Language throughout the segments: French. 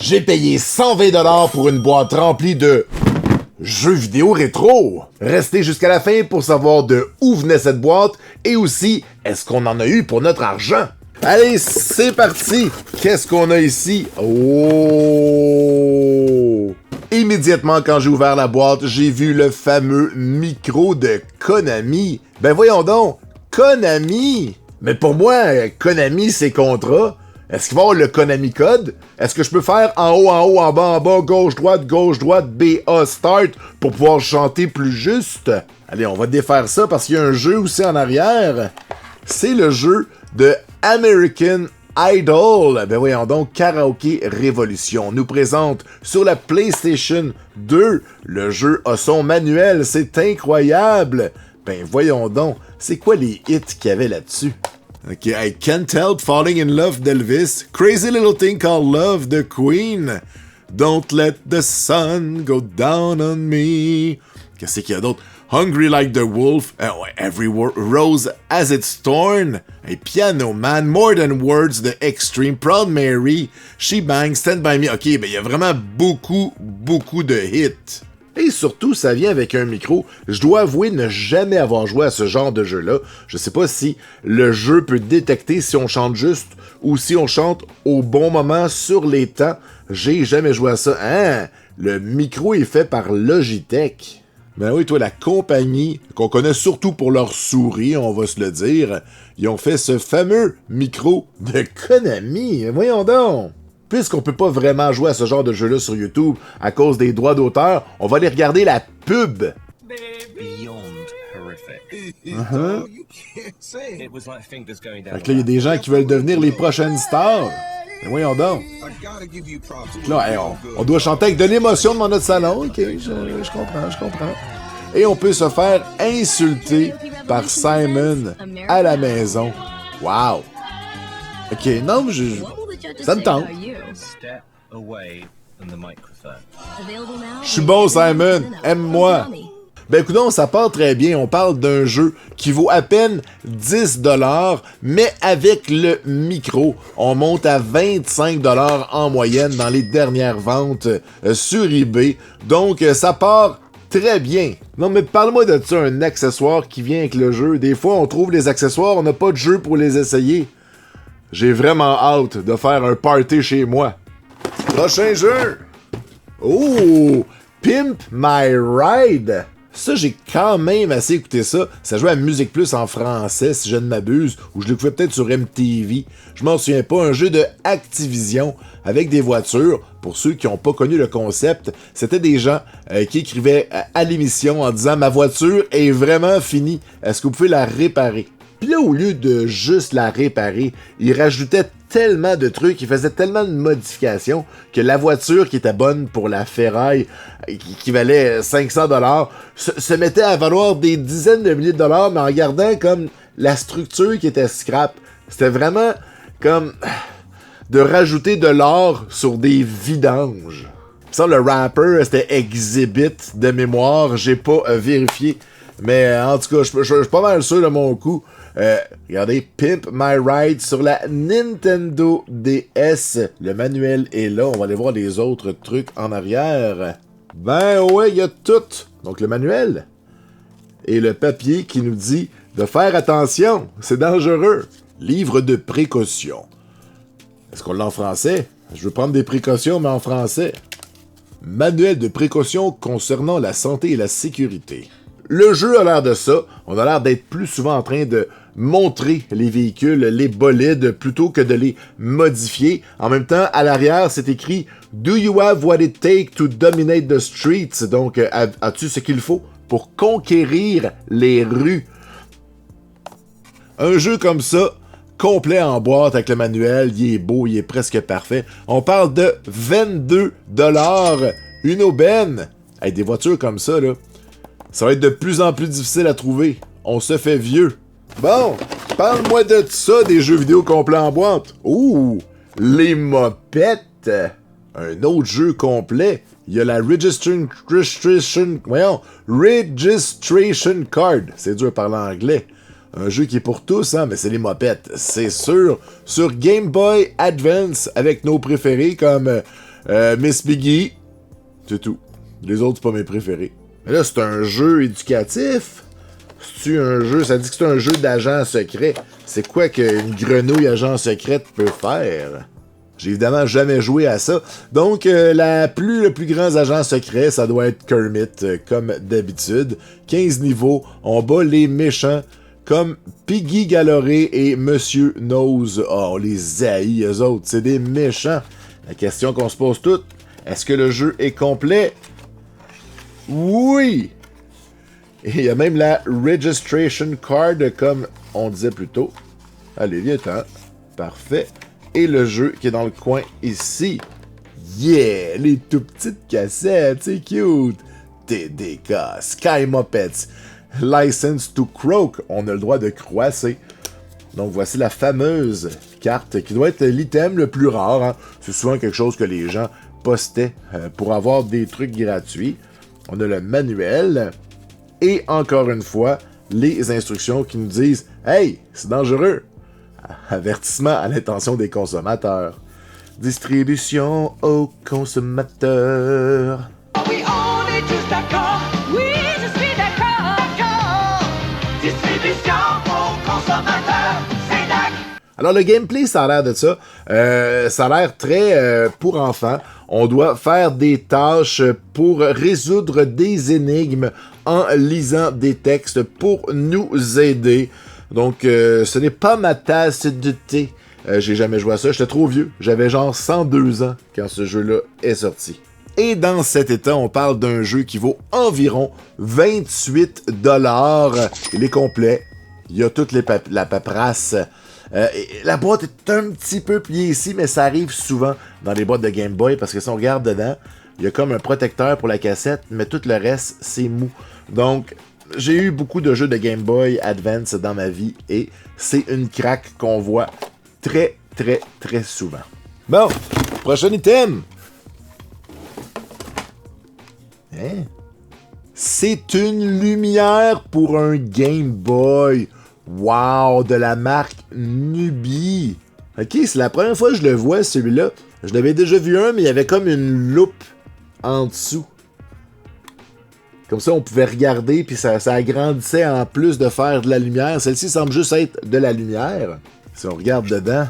J'ai payé 120$ pour une boîte remplie de jeux vidéo rétro. Restez jusqu'à la fin pour savoir de où venait cette boîte et aussi, est-ce qu'on en a eu pour notre argent? Allez, c'est parti! Qu'est-ce qu'on a ici? Oh! Immédiatement quand j'ai ouvert la boîte, j'ai vu le fameux micro de Konami. Ben voyons donc, Konami! Mais pour moi, Konami, c'est contrat. Est-ce qu'il va y avoir le Konami Code? Est-ce que je peux faire en haut, en bas, gauche, droite, B, A, start pour pouvoir chanter plus juste? Allez, on va défaire ça parce qu'il y a un jeu aussi en arrière. C'est le jeu de American Idol. Ben voyons donc, Karaoke Révolution nous présente sur la PlayStation 2. Le jeu a son manuel, c'est incroyable. Ben voyons donc, c'est quoi les hits qu'il y avait là-dessus? Ok, I Can't Help Falling in Love d'Elvis, Crazy Little Thing Called Love de Queen, Don't Let the Sun Go Down on Me. Qu'est-ce qu'il y a d'autre? Hungry Like the Wolf, Every Rose As It's Torn, Piano Man, More Than Words de Extreme, Proud Mary, She Bang, Stand By Me. Ok, ben il y a vraiment beaucoup de hits. Et surtout, ça vient avec un micro. Je dois avouer ne jamais avoir joué à ce genre de jeu-là. Je sais pas si le jeu peut détecter si on chante juste ou si on chante au bon moment sur les temps. J'ai jamais joué à ça. Hein? Le micro est fait par Logitech. Ben oui, toi, la compagnie qu'on connaît surtout pour leur souris, on va se le dire, ils ont fait ce fameux micro de Konami. Voyons donc! Puisqu'on peut pas vraiment jouer à ce genre de jeu-là sur YouTube à cause des droits d'auteur, on va aller regarder la pub. Beyond horrific. It was like fingers going down. Fait que là, il y a des gens qui veulent devenir les prochaines stars. Mais voyons donc. Là, hey, on doit chanter avec de l'émotion dans notre salon. Ok, je comprends. Et on peut se faire insulter par Simon à la maison. Wow. Ok, non, mais ça me tente. Je suis bon, Simon. Aime-moi. Ben écoute, ça part très bien. On parle d'un jeu qui vaut à peine 10$, mais avec le micro, on monte à 25$ en moyenne dans les dernières ventes sur eBay. Donc, ça part très bien. Non, mais parle-moi de ça, un accessoire qui vient avec le jeu. Des fois, on trouve les accessoires, on n'a pas de jeu pour les essayer. J'ai vraiment hâte de faire un party chez moi. Prochain jeu! Oh! Pimp My Ride! Ça, j'ai quand même assez écouté ça. Ça jouait à Musique Plus en français, si je ne m'abuse, ou je l'écoutais peut-être sur MTV. Je m'en souviens pas. Un jeu de Activision avec des voitures. Pour ceux qui n'ont pas connu le concept, c'était des gens qui écrivaient à l'émission en disant « Ma voiture est vraiment finie. Est-ce que vous pouvez la réparer? » Puis là, au lieu de juste la réparer, ils rajoutaient tellement de trucs, ils faisaient tellement de modifications que la voiture qui était bonne pour la ferraille, qui valait 500$, se mettait à valoir des dizaines de milliers de dollars, mais en gardant comme la structure qui était scrap. C'était vraiment comme de rajouter de l'or sur des vidanges. Ça, le rapper, c'était Exhibit de mémoire, j'ai pas vérifié. Mais en tout cas, je suis pas mal sûr de mon coup. Regardez, Pimp My Ride sur la Nintendo DS. Le manuel est là. On va aller voir les autres trucs en arrière. Ben ouais, il y a tout. Donc le manuel et le papier qui nous dit de faire attention. C'est dangereux. Livre de précaution. Est-ce qu'on l'a en français? Je veux prendre des précautions, mais en français. Manuel de précaution concernant la santé et la sécurité. Le jeu a l'air de ça. On a l'air d'être plus souvent en train de montrer les véhicules, les bolides, plutôt que de les modifier. En même temps, à l'arrière, c'est écrit « Do you have what it takes to dominate the streets? » Donc, as-tu ce qu'il faut pour conquérir les rues? Un jeu comme ça, complet en boîte avec le manuel, il est beau, il est presque parfait. On parle de 22$, une aubaine. Hey, des voitures comme ça, là. Ça va être de plus en plus difficile à trouver. On se fait vieux. Bon, parle-moi de ça, des jeux vidéo complets en boîte. Ouh, les mopettes. Un autre jeu complet. Il y a la Registration Card. C'est dur de parler anglais. Un jeu qui est pour tous, hein, mais c'est les mopettes, c'est sûr. Sur Game Boy Advance, avec nos préférés comme Miss Piggy, c'est tout. Les autres, c'est pas mes préférés. Mais là, c'est un jeu éducatif. C'est-tu un jeu... Ça dit que c'est un jeu d'agent secret. C'est quoi qu'une grenouille agent secrète peut faire? J'ai évidemment jamais joué à ça. Donc, le plus grand agent secret, ça doit être Kermit, comme d'habitude. 15 niveaux, on bat les méchants, comme Piggy Galoré et Monsieur Nose. Oh, on les haït, eux autres, c'est des méchants. La question qu'on se pose toutes, est-ce que le jeu est complet? Oui! Et il y a même la registration card, comme on disait plus tôt. Allez, viens-t'en. Parfait. Et le jeu qui est dans le coin ici. Yeah! Les tout petites cassettes, c'est cute! TDK, Sky Muppets, License to Croak, on a le droit de croisser. Donc voici la fameuse carte qui doit être l'item le plus rare. Hein. C'est souvent quelque chose que les gens postaient pour avoir des trucs gratuits. On a le manuel. Et encore une fois, les instructions qui nous disent « Hey, c'est dangereux! » Avertissement à l'intention des consommateurs. Distribution aux consommateurs. Oui, on est tous d'accord. Oui, je suis d'accord. Distribution aux consommateurs. C'est DAC. Alors, le gameplay, ça a l'air de ça. Ça a l'air très pour enfants. On doit faire des tâches pour résoudre des énigmes en lisant des textes pour nous aider. Donc, ce n'est pas ma tasse de thé. J'ai jamais joué à ça, j'étais trop vieux. J'avais genre 102 ans quand ce jeu-là est sorti. Et dans cet état, on parle d'un jeu qui vaut environ 28 $. Il est complet. Il y a toute la paperasse. La boîte est un petit peu pliée ici, mais ça arrive souvent dans les boîtes de Game Boy, parce que si on regarde dedans, il y a comme un protecteur pour la cassette, mais tout le reste, c'est mou. Donc, j'ai eu beaucoup de jeux de Game Boy Advance dans ma vie, et c'est une craque qu'on voit très, très, très souvent. Bon, prochain item! Hein? C'est une lumière pour un Game Boy. Wow, de la marque Nubi. Ok, c'est la première fois que je le vois, celui-là. Je l'avais déjà vu un, mais il y avait comme une loupe en dessous. Comme ça, on pouvait regarder, puis ça agrandissait en plus de faire de la lumière. Celle-ci semble juste être de la lumière. Si on regarde dedans...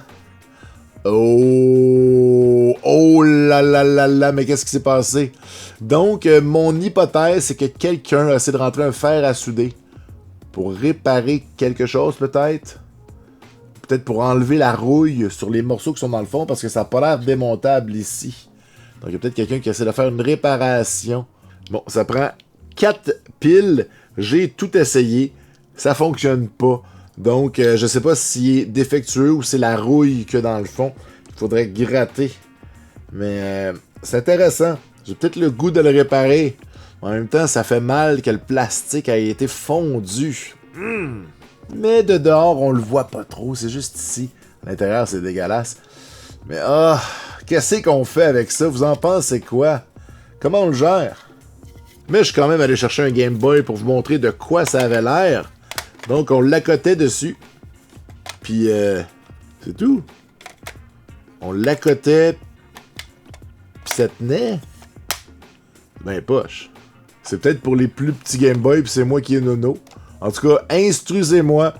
Oh là là là là, mais qu'est-ce qui s'est passé? Donc, mon hypothèse, c'est que quelqu'un a essayé de rentrer un fer à souder pour réparer quelque chose, peut-être. Peut-être pour enlever la rouille sur les morceaux qui sont dans le fond, parce que ça n'a pas l'air démontable ici. Donc, il y a peut-être quelqu'un qui essaie de faire une réparation. Bon, ça prend 4 piles. J'ai tout essayé. Ça fonctionne pas. Donc, je sais pas s'il est défectueux ou c'est la rouille qu'il y a dans le fond. Il faudrait gratter. Mais c'est intéressant. J'ai peut-être le goût de le réparer. En même temps, ça fait mal que le plastique ait été fondu. Mais de dehors, on le voit pas trop. C'est juste ici. À l'intérieur, c'est dégueulasse. Mais qu'est-ce qu'on fait avec ça? Vous en pensez quoi? Comment on le gère? Mais je suis quand même allé chercher un Game Boy pour vous montrer de quoi ça avait l'air. Donc, on l'accotait dessus. Puis, c'est tout. On l'accotait. Puis ça tenait. Ben, poche. C'est peut-être pour les plus petits Game Boy, puis c'est moi qui est nono. En tout cas, instruisez-moi.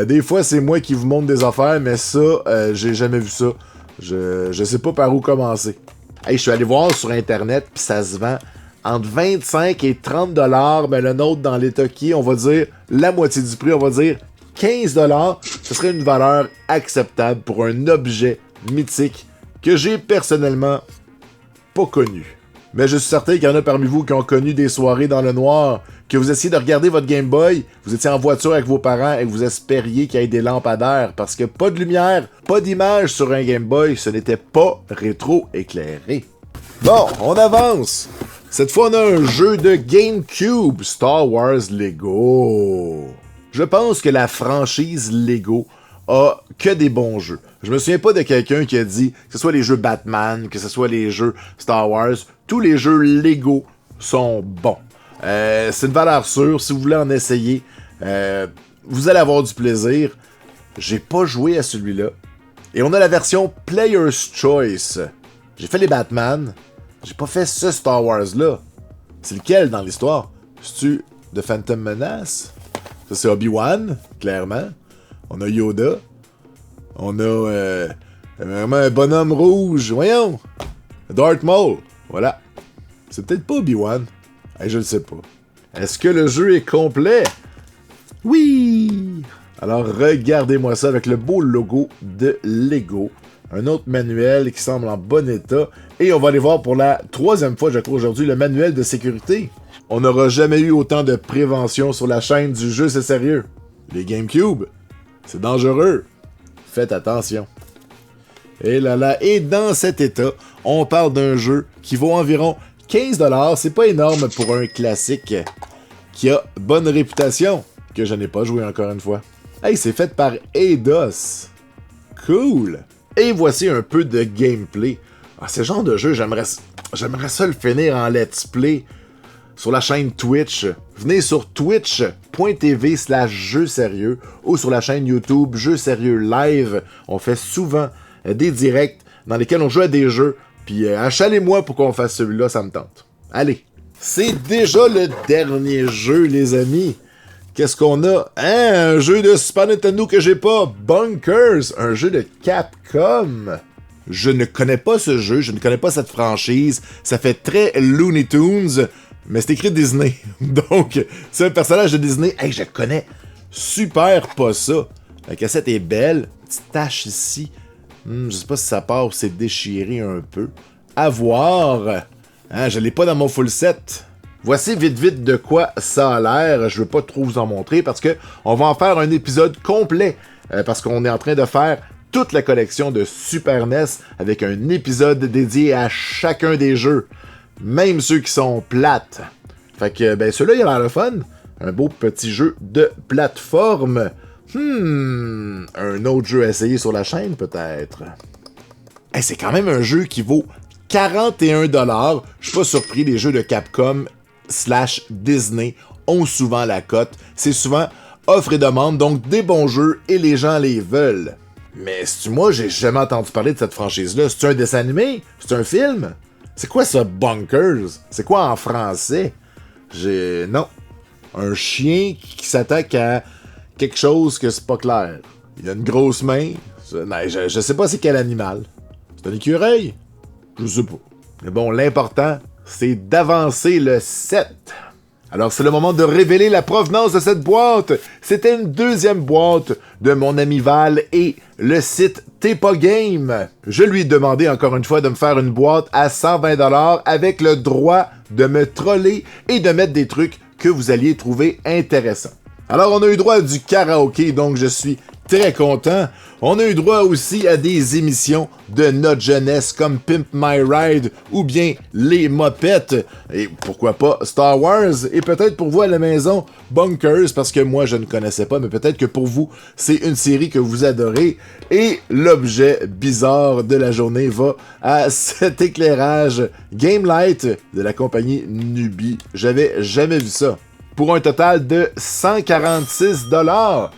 Des fois, c'est moi qui vous montre des affaires, mais ça, j'ai jamais vu ça. Je sais pas par où commencer. Hey, je suis allé voir sur Internet, puis ça se vend entre 25 et 30 $, ben le nôtre dans l'état qui est, on va dire la moitié du prix, on va dire 15 $. Ce serait une valeur acceptable pour un objet mythique que j'ai personnellement pas connu. Mais je suis certain qu'il y en a parmi vous qui ont connu des soirées dans le noir, que vous essayez de regarder votre Game Boy, vous étiez en voiture avec vos parents et que vous espériez qu'il y ait des lampadaires, parce que pas de lumière, pas d'image sur un Game Boy, ce n'était pas rétro-éclairé. Bon, on avance! Cette fois, on a un jeu de GameCube, Star Wars Lego. Je pense que la franchise Lego a que des bons jeux. Je me souviens pas de quelqu'un qui a dit que ce soit les jeux Batman, que ce soit les jeux Star Wars, tous les jeux Lego sont bons. C'est une valeur sûre, si vous voulez en essayer, vous allez avoir du plaisir. J'ai pas joué à celui-là. Et on a la version Player's Choice. J'ai fait les Batman, J'ai pas fait ce Star Wars-là. C'est lequel dans l'histoire? C'est-tu The Phantom Menace? Ça, c'est Obi-Wan, clairement. On a Yoda. On a vraiment un bonhomme rouge. Voyons! Darth Maul. Voilà. C'est peut-être pas Obi-Wan. Hey, je le sais pas. Est-ce que le jeu est complet? Oui! Alors, regardez-moi ça avec le beau logo de Lego. Un autre manuel qui semble en bon état. Et on va aller voir pour la 3e fois, je crois, aujourd'hui, le manuel de sécurité. On n'aura jamais eu autant de prévention sur la chaîne du jeu, c'est sérieux. Les GameCube, c'est dangereux. Faites attention. Et là là, et dans cet état, on parle d'un jeu qui vaut environ 15$. C'est pas énorme pour un classique qui a bonne réputation, que je n'ai pas joué encore une fois. Hey, c'est fait par Eidos. Cool. Et voici un peu de gameplay. Ah, ce genre de jeu, j'aimerais ça le finir en let's play sur la chaîne Twitch. Venez sur twitch.tv/jeux sérieux ou sur la chaîne YouTube Jeux sérieux live. On fait souvent des directs dans lesquels on joue à des jeux. Puis achalez-moi pour qu'on fasse celui-là, ça me tente. Allez, c'est déjà le dernier jeu, les amis. Qu'est-ce qu'on a? Hein, un jeu de Super Nintendo que j'ai pas. Bunkers, un jeu de Capcom. Je ne connais pas ce jeu, je ne connais pas cette franchise. Ça fait très Looney Tunes, mais c'est écrit Disney. Donc, c'est un personnage de Disney. Hey, je connais super pas ça. La cassette est belle. Petite tache ici. Je sais pas si ça part ou c'est déchiré un peu. À voir. Hein, je l'ai pas dans mon full set. Voici vite de quoi ça a l'air. Je veux pas trop vous en montrer parce que on va en faire un épisode complet. Parce qu'on est en train de faire toute la collection de Super NES avec un épisode dédié à chacun des jeux. Même ceux qui sont plates. Fait que, ben, celui-là, il a l'air le fun. Un beau petit jeu de plateforme. Un autre jeu à essayer sur la chaîne, peut-être. Hey, c'est quand même un jeu qui vaut 41$. Je suis pas surpris, les jeux de Capcom / Disney ont souvent la cote. C'est souvent offre et demande, donc des bons jeux et les gens les veulent. Mais moi, j'ai jamais entendu parler de cette franchise-là. C'est un dessin animé? C'est un film? C'est quoi ça, Bunkers? C'est quoi en français? Non. Un chien qui s'attaque à quelque chose que c'est pas clair. Il a une grosse main. Je sais pas c'est quel animal. C'est un écureuil? Je sais pas. Mais bon, l'important, c'est d'avancer le 7. Alors, c'est le moment de révéler la provenance de cette boîte. C'était une deuxième boîte de mon ami Val et le site Tepa Game. Je lui ai demandé encore une fois de me faire une boîte à 120$ avec le droit de me troller et de mettre des trucs que vous alliez trouver intéressants. Alors, on a eu droit à du karaoké, donc je suis très content. On a eu droit aussi à des émissions de notre jeunesse comme Pimp My Ride ou bien Les Mopettes. Et pourquoi pas Star Wars. Et peut-être pour vous à la maison, Bunkers, parce que moi je ne connaissais pas, mais peut-être que pour vous, c'est une série que vous adorez. Et l'objet bizarre de la journée va à cet éclairage Game Light de la compagnie Nubi. J'avais jamais vu ça. Pour un total de 146$.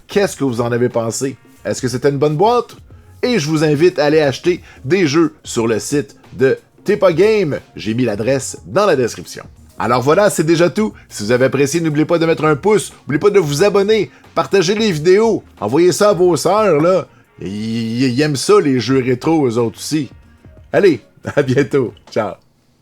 Qu'est-ce que vous en avez pensé? Est-ce que c'était une bonne boîte? Et je vous invite à aller acheter des jeux sur le site de Tepa Game. J'ai mis l'adresse dans la description. Alors voilà, c'est déjà tout. Si vous avez apprécié, n'oubliez pas de mettre un pouce. N'oubliez pas de vous abonner. Partagez les vidéos. Envoyez ça à vos sœurs, là. Ils aiment ça, les jeux rétro, eux autres aussi. Allez, à bientôt. Ciao.